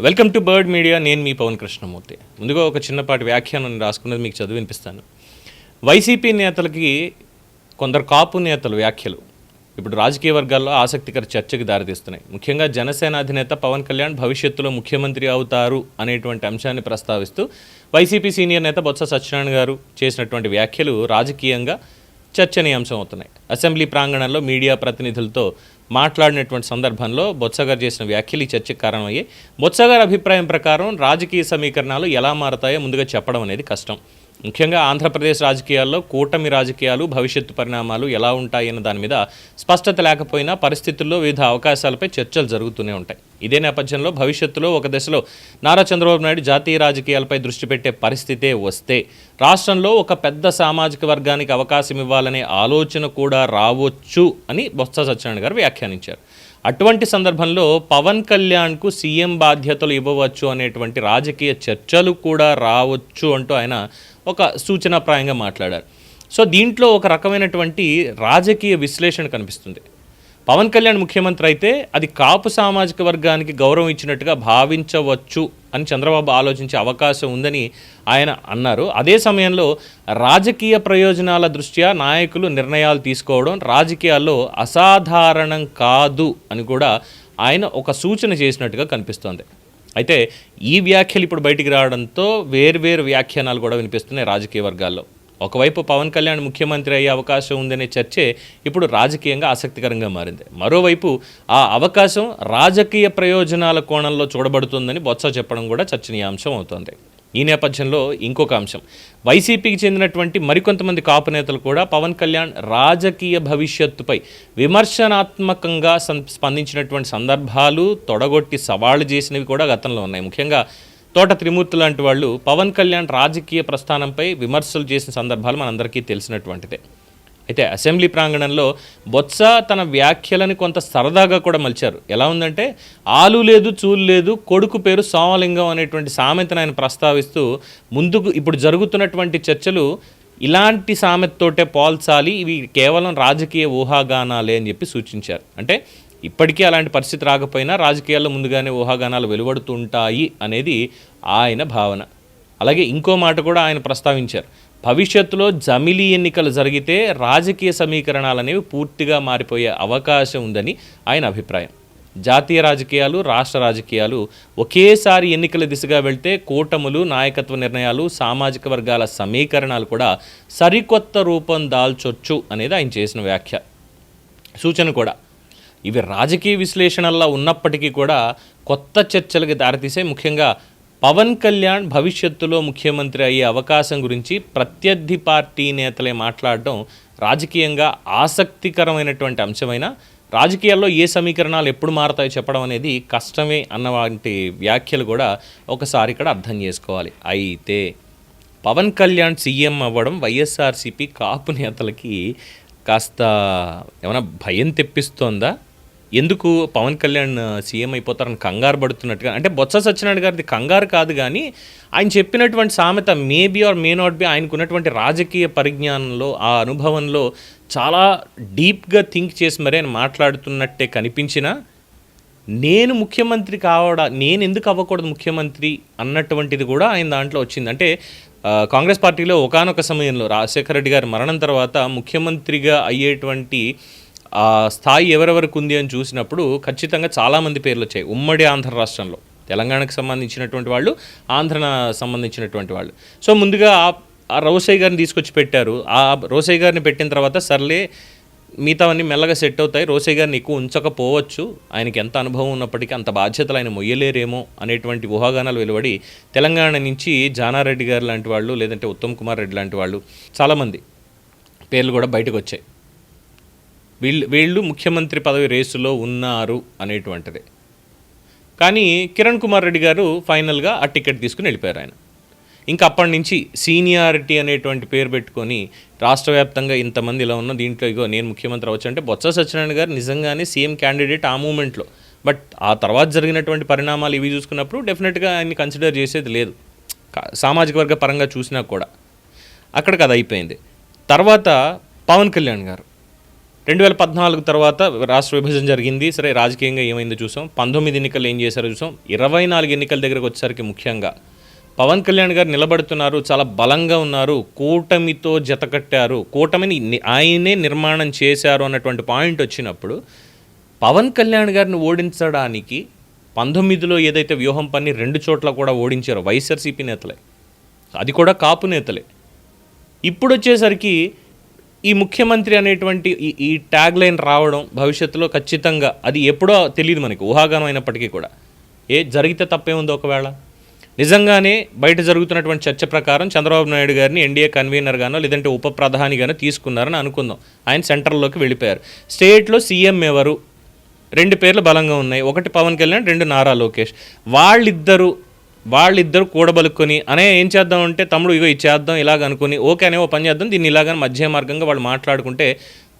Welcome to bird media. నేను మీ పవన్ కృష్ణమూర్తి. ముందుగా ఒక చిన్నపాటి వ్యాఖ్యానం రాసుకున్నది మీకు చదివి వినిపిస్తాను. వైసీపీ నేతలకి కొందరు కాపు నేతల వ్యాఖ్యలు ఇప్పుడు రాజకీయ వర్గాల్లో ఆసక్తికర చర్చకు దారితీస్తున్నాయి. ముఖ్యంగా జనసేన అధినేత పవన్ కళ్యాణ్ భవిష్యత్తులో ముఖ్యమంత్రి అవుతారు అనేటువంటి అంశాన్ని ప్రస్తావిస్తూ వైసీపీ సీనియర్ నేత బొత్స సత్యనారాయణ గారు చేసినటువంటి వ్యాఖ్యలు రాజకీయంగా చర్చనీయాంశం అవుతున్నాయి. అసెంబ్లీ ప్రాంగణంలో మీడియా ప్రతినిధులతో మాట్లాడినటువంటి సందర్భంలో బొత్స గారు చేసిన వ్యాఖ్యలు ఈ చర్చకు కారణమయ్యాయి. బొత్స గారి అభిప్రాయం ప్రకారం రాజకీయ సమీకరణాలు ఎలా మారతాయో ముందుగా చెప్పడం అనేది కష్టం. ముఖ్యంగా ఆంధ్రప్రదేశ్ రాజకీయాల్లో కూటమి రాజకీయాలు భవిష్యత్తు పరిణామాలు ఎలా ఉంటాయన్న దాని మీద స్పష్టత లేకపోయినా పరిస్థితుల్లో వివిధ అవకాశాలపై చర్చలు జరుగుతూనే ఉంటాయి. ఇదే నేపథ్యంలో భవిష్యత్తులో ఒక దశలో నారా చంద్రబాబు నాయుడు జాతీయ రాజకీయాలపై దృష్టి పెట్టే పరిస్థితే వస్తే రాష్ట్రంలో ఒక పెద్ద సామాజిక వర్గానికి అవకాశం ఇవ్వాలనే ఆలోచన కూడా రావచ్చు అని బొత్స సత్యనారాయణ గారు వ్యాఖ్యానించారు. అటువంటి సందర్భంలో పవన్ కళ్యాణ్కు సీఎం బాధ్యతలు ఇవ్వవచ్చు అనేటువంటి రాజకీయ చర్చలు కూడా రావచ్చు అంటూ ఆయన ఒక సూచనాప్రాయంగా మాట్లాడారు. సో దీంట్లో ఒక రకమైనటువంటి రాజకీయ విశ్లేషణ కనిపిస్తుంది. పవన్ కళ్యాణ్ ముఖ్యమంత్రి అయితే అది కాపు సామాజిక వర్గానికి గౌరవం ఇచ్చినట్టుగా భావించవచ్చు అని చంద్రబాబు ఆలోచించే అవకాశం ఉందని ఆయన అన్నారు. అదే సమయంలో రాజకీయ ప్రయోజనాల దృష్ట్యా నాయకులు నిర్ణయాలు తీసుకోవడం రాజకీయాల్లో అసాధారణం కాదు అని కూడా ఆయన ఒక సూచన చేసినట్టుగా కనిపిస్తోంది. అయితే ఈ వ్యాఖ్యలు ఇప్పుడు బయటికి రావడంతో వేర్వేరు వ్యాఖ్యానాలు కూడా వినిపిస్తున్నాయి రాజకీయ వర్గాల్లో. ఒకవైపు పవన్ కళ్యాణ్ ముఖ్యమంత్రి అయ్యే అవకాశం ఉందనే చర్చే ఇప్పుడు రాజకీయంగా ఆసక్తికరంగా మారింది. మరోవైపు ఆ అవకాశం రాజకీయ ప్రయోజనాల కోణంలో చూడబడుతుందని బొత్స చెప్పడం కూడా చర్చనీయాంశం అవుతోంది. ఈ నేపథ్యంలో ఇంకొక అంశం, వైసీపీకి చెందినటువంటి మరికొంతమంది కాపు నేతలు కూడా పవన్ కళ్యాణ్ రాజకీయ భవిష్యత్తుపై విమర్శనాత్మకంగా స్పందించినటువంటి సందర్భాలు, తొడగొట్టి సవాళ్లు చేసినవి కూడా గతంలో ఉన్నాయి. ముఖ్యంగా తోట త్రిమూర్తి లాంటి వాళ్ళు పవన్ కళ్యాణ్ రాజకీయ ప్రస్థానంపై విమర్శలు చేసిన సందర్భాలు మనందరికీ తెలిసినటువంటిదే. అయితే అసెంబ్లీ ప్రాంగణంలో బొత్స తన వ్యాఖ్యలని కొంత సరదాగా కూడా మలిచారు. ఎలా ఉందంటే, ఆలు లేదు చూలు లేదు కొడుకు పేరు సోమలింగం అనేటువంటి సామెతను ఆయన ప్రస్తావిస్తూ ముందుకు ఇప్పుడు జరుగుతున్నటువంటి చర్చలు ఇలాంటి సామెతతోటే పోల్చాలి, ఇవి కేవలం రాజకీయ ఊహాగానాలే అని చెప్పి సూచించారు. అంటే ఇప్పటికీ అలాంటి పరిస్థితి రాకపోయినా రాజకీయాల్లో ముందుగానే ఊహాగానాలు వెలువడుతుంటాయి అనేది ఆయన భావన. అలాగే ఇంకో మాట కూడా ఆయన ప్రస్తావించారు, భవిష్యత్తులో జమిలీ ఎన్నికలు జరిగితే రాజకీయ సమీకరణాలు అనేవి పూర్తిగా మారిపోయే అవకాశం ఉందని ఆయన అభిప్రాయం. జాతీయ రాజకీయాలు, రాష్ట్ర రాజకీయాలు ఒకేసారి ఎన్నికల దిశగా వెళ్తే కూటములు, నాయకత్వ నిర్ణయాలు, సామాజిక వర్గాల సమీకరణాలు కూడా సరికొత్త రూపం దాల్చొచ్చు అనేది ఆయన చేసిన వ్యాఖ్య, సూచన కూడా. ఇవి రాజకీయ విశ్లేషణల్లో ఉన్నప్పటికీ కూడా కొత్త చర్చలకు దారితీసాయి. ముఖ్యంగా పవన్ కళ్యాణ్ భవిష్యత్తులో ముఖ్యమంత్రి అయ్యే అవకాశం గురించి ప్రత్యర్థి పార్టీ నేతలే మాట్లాడడం రాజకీయంగా ఆసక్తికరమైనటువంటి అంశమైన రాజకీయాల్లో ఏ సమీకరణాలు ఎప్పుడు మారతాయో చెప్పడం అనేది కష్టమే అన్న వంటి వ్యాఖ్యలు కూడా ఒకసారి ఇక్కడ అర్థం చేసుకోవాలి. అయితే పవన్ కళ్యాణ్ సీఎం అవ్వడం వైఎస్ఆర్సీపీ కాపు నేతలకి కాస్త ఏమైనా భయం తెప్పిస్తోందా? ఎందుకు పవన్ కళ్యాణ్ సీఎం అయిపోతారని కంగారు పడుతున్నట్టుగా, అంటే బొత్స సత్యనారాయణ గారిది కంగారు కాదు, కానీ ఆయన చెప్పినటువంటి సామెత maybe or may not be ఆయనకున్నటువంటి రాజకీయ పరిజ్ఞానంలో, ఆ అనుభవంలో చాలా డీప్గా థింక్ చేసి మరీ ఆయన మాట్లాడుతున్నట్టే కనిపించినా నేను ముఖ్యమంత్రి నేను ఎందుకు అవ్వకూడదు ముఖ్యమంత్రి అన్నటువంటిది కూడా ఆయన దాంట్లో వచ్చింది. అంటే కాంగ్రెస్ పార్టీలో ఒకానొక సమయంలో రాజశేఖర రెడ్డి గారి మరణం తర్వాత ముఖ్యమంత్రిగా అయ్యేటువంటి ఆ స్థాయి ఎవరెవరికి ఉంది అని చూసినప్పుడు ఖచ్చితంగా చాలామంది పేర్లు వచ్చాయి. ఉమ్మడి ఆంధ్ర రాష్ట్రంలో తెలంగాణకు సంబంధించినటువంటి వాళ్ళు, ఆంధ్రన సంబంధించినటువంటి వాళ్ళు. సో ముందుగా ఆ రోసయ్య గారిని తీసుకొచ్చి పెట్టారు. ఆ రోసయ్య గారిని పెట్టిన తర్వాత సర్లే మిగతావన్నీ మెల్లగా సెట్ అవుతాయి, రోసయ్య గారిని ఎక్కువ ఉంచకపోవచ్చు, ఆయనకి ఎంత అనుభవం ఉన్నప్పటికీ అంత బాధ్యతలు ఆయన మొయ్యలేరేమో అనేటువంటి ఊహాగానాలు వెలువడి తెలంగాణ నుంచి జానారెడ్డి గారు లాంటి వాళ్ళు, లేదంటే ఉత్తమ్ కుమార్ రెడ్డి లాంటి వాళ్ళు చాలామంది పేర్లు కూడా బయటకు వచ్చాయి. వీళ్ళు ముఖ్యమంత్రి పదవి రేసులో ఉన్నారు అనేటువంటిది. కానీ కిరణ్ కుమార్ రెడ్డి గారు ఫైనల్గా ఆ టికెట్ తీసుకుని వెళ్ళిపోయారు. ఆయన ఇంకా అప్పటి నుంచి సీనియారిటీ అనేటువంటి పేరు పెట్టుకొని రాష్ట్ర వ్యాప్తంగా ఇంతమంది ఇలా ఉన్న దీంట్లో ఇగో నేను ముఖ్యమంత్రి అవ్వచ్చు అంటే బొత్స సత్యనారాయణ గారు నిజంగానే సీఎం క్యాండిడేట్ ఆ మూమెంట్లో. బట్ ఆ తర్వాత జరిగినటువంటి పరిణామాలు ఇవి చూసుకున్నప్పుడు డెఫినెట్గా ఆయన్ని కన్సిడర్ చేసేది లేదు, సామాజిక వర్గ పరంగా చూసినా కూడా. అక్కడికి అది అయిపోయింది. తర్వాత పవన్ కళ్యాణ్ గారు 2014 తర్వాత రాష్ట్ర విభజన జరిగింది. సరే రాజకీయంగా ఏమైందో చూసాం. 19 ఎన్నికలు ఏం చేశారో చూసాం. 24 ఎన్నికల దగ్గరకు వచ్చేసరికి ముఖ్యంగా పవన్ కళ్యాణ్ గారు నిలబడుతున్నారు, చాలా బలంగా ఉన్నారు, కూటమితో జతకట్టారు, కూటమిని ఆయనే నిర్మాణం చేశారు అన్నటువంటి పాయింట్ వచ్చినప్పుడు పవన్ కళ్యాణ్ గారిని ఓడించడానికి 19లో ఏదైతే వ్యూహం పన్ని 2 చోట్ల కూడా ఓడించారో వైఎస్ఆర్సీపీ నేతలే, అది కూడా కాపు నేతలే. ఇప్పుడు వచ్చేసరికి ఈ ముఖ్యమంత్రి అనేటువంటి ఈ ట్యాగ్ లైన్ రావడం భవిష్యత్తులో ఖచ్చితంగా అది ఎప్పుడో తెలియదు మనకి, ఊహాగానం అయినప్పటికీ కూడా జరిగితే తప్పేముంది. ఒకవేళ నిజంగానే బయట జరుగుతున్నటువంటి చర్చ ప్రకారం చంద్రబాబు నాయుడు గారిని ఎన్డీఏ కన్వీనర్గానో లేదంటే ఉప ప్రధానిగానో తీసుకున్నారని అనుకుందాం. ఆయన సెంటర్లోకి వెళ్ళిపోయారు. స్టేట్లో సీఎం ఎవరు? 2 పేర్లు బలంగా ఉన్నాయి. ఒకటి పవన్ కళ్యాణ్, 2 నారా లోకేష్. వాళ్ళిద్దరు కూడబలుకొని ఏం చేద్దామంటే తమ్ముడు ఇగో ఇది చేద్దాం ఇలాగ అనుకుని ఓకే అనే ఓ పని చేద్దాం దీన్ని ఇలాగని మధ్య మార్గంగా వాళ్ళు మాట్లాడుకుంటే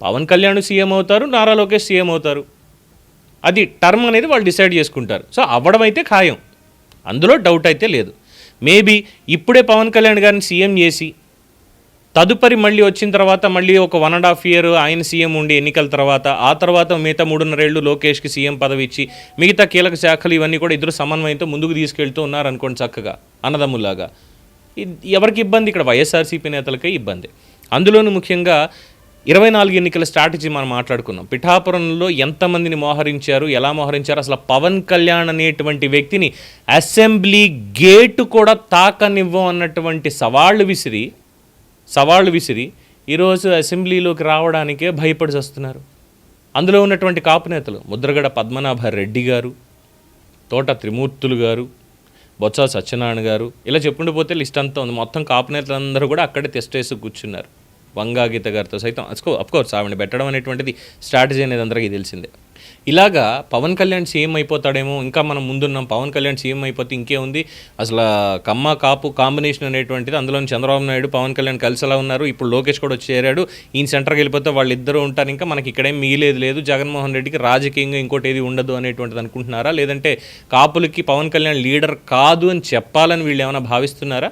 పవన్ కళ్యాణ్ సీఎం అవుతారు, నారా లోకేష్ సీఎం అవుతారు. అది టర్మ్ అనేది వాళ్ళు డిసైడ్ చేసుకుంటారు. సో అవ్వడం అయితే ఖాయం, అందులో డౌట్ అయితే లేదు. మేబీ ఇప్పుడే పవన్ కళ్యాణ్ గారిని సీఎం చేసి తదుపరి మళ్ళీ వచ్చిన తర్వాత మళ్ళీ ఒక 1.5 year ఆయన సీఎం ఉండి ఎన్నికల తర్వాత ఆ తర్వాత మిగతా 3.5 ఏళ్ళు లోకేష్కి సీఎం పదవి ఇచ్చి మిగతా కీలక శాఖలు ఇవన్నీ కూడా ఇద్దరు సమన్వయంతో ముందుకు తీసుకెళ్తూ ఉన్నారనుకోండి చక్కగా అన్నదమ్ములాగా. ఎవరికి ఇబ్బంది? ఇక్కడ వైఎస్ఆర్సీపీ నేతలకే ఇబ్బంది. అందులోనూ ముఖ్యంగా 24 ఎన్నికల స్ట్రాటజీ మనం మాట్లాడుకున్నాం. పిఠాపురంలో ఎంతమందిని మోహరించారు, ఎలా మోహరించారు, అసలు పవన్ కళ్యాణ్ అనేటువంటి వ్యక్తిని అసెంబ్లీ గేటు కూడా తాకనివ్వం అన్నటువంటి సవాళ్ళు విసిరి ఈరోజు అసెంబ్లీలోకి రావడానికే భయపడి వస్తున్నారు. అందులో ఉన్నటువంటి కాపు నేతలు ముద్రగడ పద్మనాభరెడ్డి గారు, తోట త్రిమూర్తులు గారు, బొత్స సత్యనారాయణ గారు, ఇలా చెప్పుకుంటూ లిస్ట్ అంతా ఉంది. మొత్తం కాపు నేతలందరూ కూడా అక్కడే టెస్ట్ వేసి కూర్చున్నారు. వంగాగీత గారితో సైతం అఫ్కోర్స్ ఆవిడ పెట్టడం అనేటువంటిది స్ట్రాటజీ అనేది అందరికీ తెలిసిందే. ఇలాగా పవన్ కళ్యాణ్ సీఎం అయిపోతాడేమో, ఇంకా మనం ముందున్నాం, పవన్ కళ్యాణ్ సీఎం అయిపోతే ఇంకేముంది, అసలు కమ్మ కాపు కాంబినేషన్ అనేటువంటిది, అందులో చంద్రబాబు నాయుడు పవన్ కళ్యాణ్ కలిసి అలా ఉన్నారు, ఇప్పుడు లోకేష్ కూడా వచ్చి చేరాడు, ఈయన సెంటర్కి వెళ్ళిపోతే వాళ్ళిద్దరూ ఉంటారు, ఇంకా మనకి ఇక్కడేం మిగిలేదు లేదు, జగన్మోహన్ రెడ్డికి రాజకీయంగా ఇంకోటి ఏది ఉండదు అనేటువంటిది అనుకుంటున్నారా? లేదంటే కాపులకి పవన్ కళ్యాణ్ లీడర్ కాదు అని చెప్పాలని వీళ్ళు ఏమైనా భావిస్తున్నారా?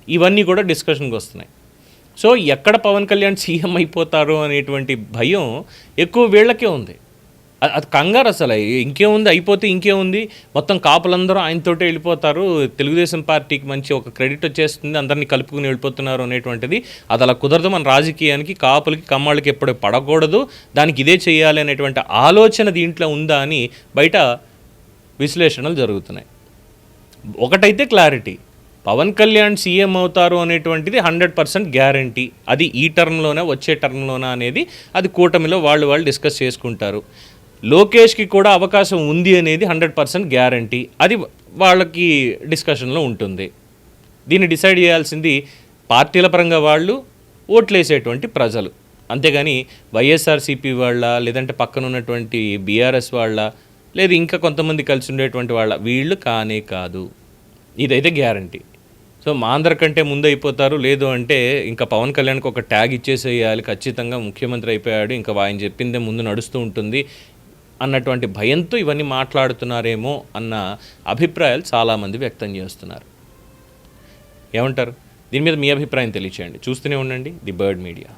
ఇవన్నీ కూడా డిస్కషన్కి వస్తున్నాయి. సో ఎక్కడ పవన్ కళ్యాణ్ సీఎం అయిపోతారు అనేటువంటి భయం ఎక్కువ వీళ్ళకే ఉంది. అది కంగారు. అసలు ఇంకేముంది, అయిపోతే ఇంకేముంది, మొత్తం కాపులందరూ ఆయనతోటే వెళ్ళిపోతారు, తెలుగుదేశం పార్టీకి మంచి ఒక క్రెడిట్ వచ్చేస్తుంది, అందరినీ కలుపుకుని వెళ్ళిపోతున్నారు అనేటువంటిది. అది అలా కుదరదు. మన రాజకీయానికి కాపులకి కమ్మాళ్ళకి ఎప్పుడు పడకూడదు, దానికి ఇదే చేయాలి అనేటువంటి ఆలోచన దీంట్లో ఉందా అని బయట విశ్లేషణలు జరుగుతున్నాయి. ఒకటైతే క్లారిటీ, పవన్ కళ్యాణ్ సీఎం అవుతారు అనేటువంటిది 100% గ్యారంటీ. అది ఈ టర్మ్లోనే వచ్చే టర్మ్లోనా అనేది అది కూటమిలో వాళ్ళు డిస్కస్ చేసుకుంటారు. లోకేష్కి కూడా అవకాశం ఉంది అనేది 100% గ్యారంటీ. అది వాళ్ళకి డిస్కషన్లో ఉంటుంది. దీన్ని డిసైడ్ చేయాల్సింది పార్టీల పరంగా వాళ్ళు, ఓట్లేసేటువంటి ప్రజలు. అంతేగాని వైఎస్ఆర్సీపీ వాళ్ళ, లేదంటే పక్కన ఉన్నటువంటి బీఆర్ఎస్ వాళ్ళ, లేదు ఇంకా కొంతమంది కలిసి ఉండేటువంటి వాళ్ళ, వీళ్ళు కానే కాదు. ఇదైతే గ్యారంటీ. సో మా అందరికంటే ముందు అయిపోతారు, లేదు అంటే ఇంకా పవన్ కళ్యాణ్కి ఒక ట్యాగ్ ఇచ్చేసేయాలి, ఖచ్చితంగా ముఖ్యమంత్రి అయిపోయాడు, ఇంకా ఆయన చెప్పిందే ముందు నడుస్తూ ఉంటుంది అన్నటువంటి భయంతో ఇవన్నీ మాట్లాడుతున్నారేమో అన్న అభిప్రాయాలు చాలామంది వ్యక్తం చేస్తున్నారు. ఏమంటారు? దీని మీద మీ అభిప్రాయం తెలియచేయండి. చూస్తూనే ఉండండి ది బర్డ్ మీడియా.